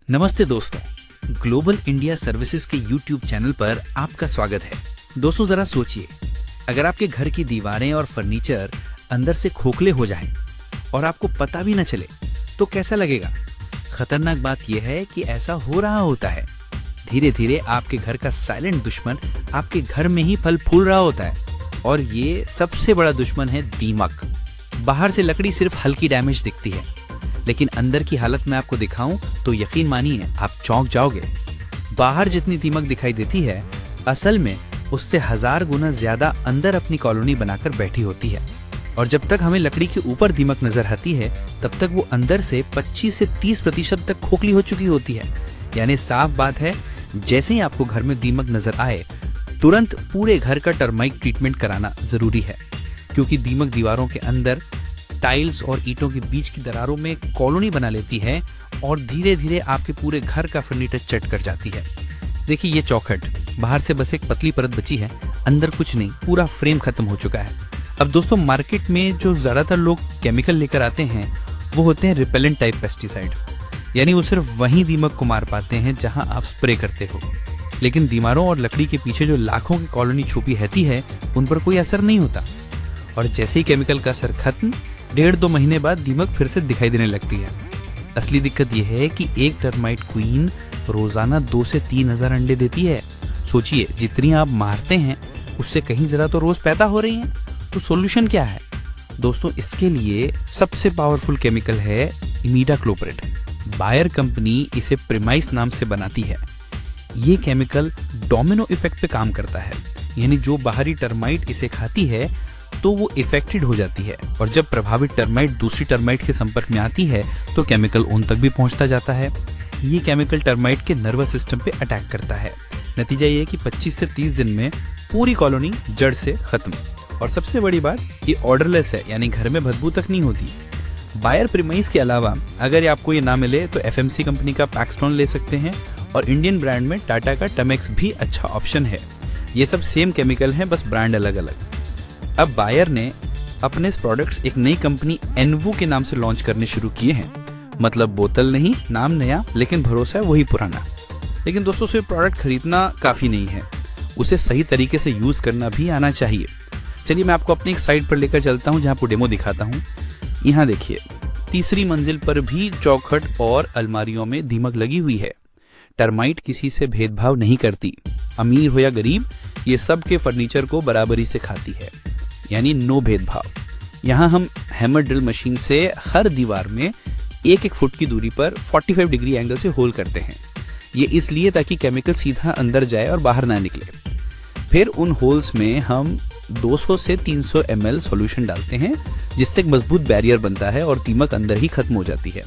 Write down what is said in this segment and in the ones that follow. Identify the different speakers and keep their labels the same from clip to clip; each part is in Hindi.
Speaker 1: नमस्ते दोस्तों, ग्लोबल इंडिया सर्विसेज के YouTube चैनल पर आपका स्वागत है। दोस्तों जरा सोचिए, अगर आपके घर की दीवारें और फर्नीचर अंदर से खोखले हो जाएं और आपको पता भी न चले तो कैसा लगेगा। खतरनाक बात यह है कि ऐसा हो रहा होता है। धीरे धीरे आपके घर का साइलेंट दुश्मन आपके घर में ही फल फूल रहा होता है, और ये सबसे बड़ा दुश्मन है दीमक। बाहर से लकड़ी सिर्फ हल्की डैमेज दिखती है, लेकिन अंदर की हालत में आपको दिखाऊं तो यकीन मानिए आप चौंक जाओगे। बाहर जितनी दीमक दिखाई देती है, असल में उससे 1000 गुना ज्यादा अंदर अपनी कॉलोनी बनाकर बैठी होती है। और जब तक हमें लकड़ी के ऊपर दीमक नजर आती है, तब तक वो अंदर से 25 से 30% तक खोखली हो चुकी होती है। यानी साफ बात है, जैसे ही आपको घर में दीमक नजर आए, तुरंत पूरे घर का टर्माइट ट्रीटमेंट कराना जरूरी है, क्योंकि दीमक दीवारों के अंदर, टाइल्स और ईंटों के बीच की दरारों में कॉलोनी बना लेती है और धीरे धीरे आपके पूरे घर का फर्नीचर चट कर जाती है। देखिए ये चौखट, बाहर से बस एक पतली परत बची है, अंदर कुछ नहीं, पूरा फ्रेम खत्म हो चुका है। अब दोस्तों मार्केट में जो ज्यादातर लोग केमिकल लेकर आते हैं वो होते हैं रिपेलेंट टाइप पेस्टिसाइड, यानी वो सिर्फ वहीं दीमक को मार पाते हैं जहां आप स्प्रे करते हो, लेकिन दीवारों और लकड़ी के पीछे जो लाखों की कॉलोनी छुपी रहती है उन पर कोई असर नहीं होता। और जैसे ही केमिकल का असर खत्म, 1.5-2 महीने बाद दीमक फिर से दिखाई देने लगती है। असली दिक्कत यह है कि एक टर्माइट क्वीन रोजाना 2 से 3 हजार अंडे देती है। सोचिए, जितनी आप मारते हैं उससे कहीं जरा तो रोज पैदा हो रही हैं। तो सॉल्यूशन क्या है दोस्तों? इसके लिए सबसे पावरफुल केमिकल है इमिडाक्लोप्रिड। बायर कंपनी इसे प्रीमाइस नाम से बनाती है। ये केमिकल डोमिनो इफेक्ट पे काम करता है, यानी जो बाहरी टर्माइट इसे खाती है तो वो इफेक्टेड हो जाती है, और जब प्रभावित टर्माइट दूसरी टर्माइट के संपर्क में आती है तो केमिकल उन तक भी पहुंचता जाता है। ये केमिकल टर्माइट के नर्वस सिस्टम पे अटैक करता है। नतीजा ये है कि 25 से 30 दिन में पूरी कॉलोनी जड़ से खत्म। और सबसे बड़ी बात, ये ऑर्डरलेस है, यानी घर में बदबू तक नहीं होती। बायर प्रीमाइस के अलावा अगर आपको ये ना मिले तो FMC कंपनी का पैक्सट्रॉन ले सकते हैं, और इंडियन ब्रांड में टाटा का टमेक्स भी अच्छा ऑप्शन है। ये सब सेम केमिकल हैं, बस ब्रांड अलग अलग। अब बायर ने अपने प्रोडक्ट्स एक नई कंपनी एनवू के नाम से लॉन्च करने शुरू किए हैं। मतलब बोतल नहीं, नाम नया, लेकिन भरोसा है वही पुराना। लेकिन दोस्तों सिर्फ प्रोडक्ट खरीदना काफ़ी नहीं है, उसे सही तरीके से यूज़ करना भी आना चाहिए। चलिए मैं आपको अपनी एक साइट पर लेकर चलता हूँ जहाँ आपको डेमो दिखाता हूँ। यहाँ देखिए, तीसरी मंजिल पर भी चौखट और अलमारियों में दीमक लगी हुई है। टर्माइट किसी से भेदभाव नहीं करती, अमीर हो या गरीब, ये सब के फर्नीचर को बराबरी से खाती है, यानी नो भेदभाव। यहाँ हम हैमर ड्रिल मशीन से हर दीवार में 1-1 फुट की दूरी पर 45 डिग्री एंगल से होल करते हैं। ये इसलिए ताकि केमिकल सीधा अंदर जाए और बाहर ना निकले। फिर उन होल्स में हम 200 से 300 ml सॉल्यूशन डालते हैं, जिससे एक मजबूत बैरियर बनता है और दीमक अंदर ही खत्म हो जाती है।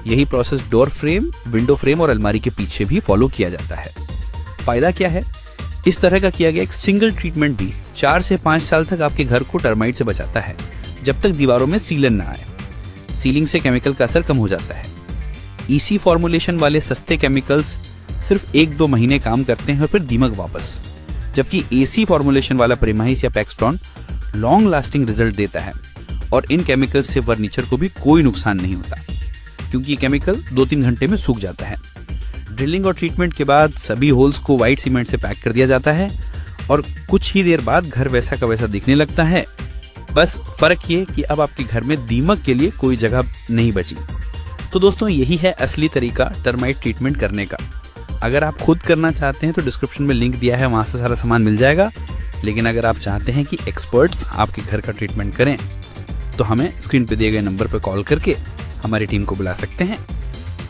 Speaker 1: यही process door frame, window frame और अलमारी के पीछे भी फॉलो किया जाता है। फायदा क्या है? इस तरह का किया गया एक सिंगल ट्रीटमेंट भी 4 से 5 साल तक आपके घर को टर्माइट से बचाता है, जब तक दीवारों में सीलन ना आए। सीलिंग से केमिकल का असर कम हो जाता है। EC फॉर्मुलेशन वाले सस्ते केमिकल्स सिर्फ 1-2 महीने काम करते हैं और फिर दीमक वापस, जबकि AC फॉर्मुलेशन वाला प्रीमाइस या पैक्सट्रॉन लॉन्ग लास्टिंग रिजल्ट देता है। और इन केमिकल से फर्नीचर को भी कोई नुकसान नहीं होता, क्योंकि ये केमिकल 2-3 घंटे में सूख जाता है। ड्रिलिंग और ट्रीटमेंट के बाद सभी होल्स को व्हाइट सीमेंट से पैक कर दिया जाता है, और कुछ ही देर बाद घर वैसा का वैसा दिखने लगता है। बस फर्क ये कि अब आपके घर में दीमक के लिए कोई जगह नहीं बची। तो दोस्तों यही है असली तरीका टर्माइट ट्रीटमेंट करने का। अगर आप खुद करना चाहते हैं तो डिस्क्रिप्शन में लिंक दिया है, वहाँ से सारा सामान मिल जाएगा। लेकिन अगर आप चाहते हैं कि एक्सपर्ट्स आपके घर का ट्रीटमेंट करें, तो हमें स्क्रीन पर दिए गए नंबर पर कॉल करके हमारी टीम को बुला सकते हैं।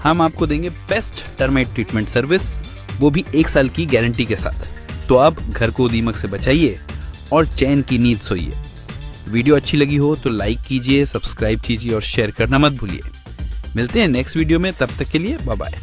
Speaker 1: हम आपको देंगे बेस्ट टर्माइट ट्रीटमेंट सर्विस, वो भी 1 साल की गारंटी के साथ। तो आप घर को दीमक से बचाइए और चैन की नींद सोइए। वीडियो अच्छी लगी हो तो लाइक कीजिए, सब्सक्राइब कीजिए और शेयर करना मत भूलिए। मिलते हैं नेक्स्ट वीडियो में, तब तक के लिए बाय बाय।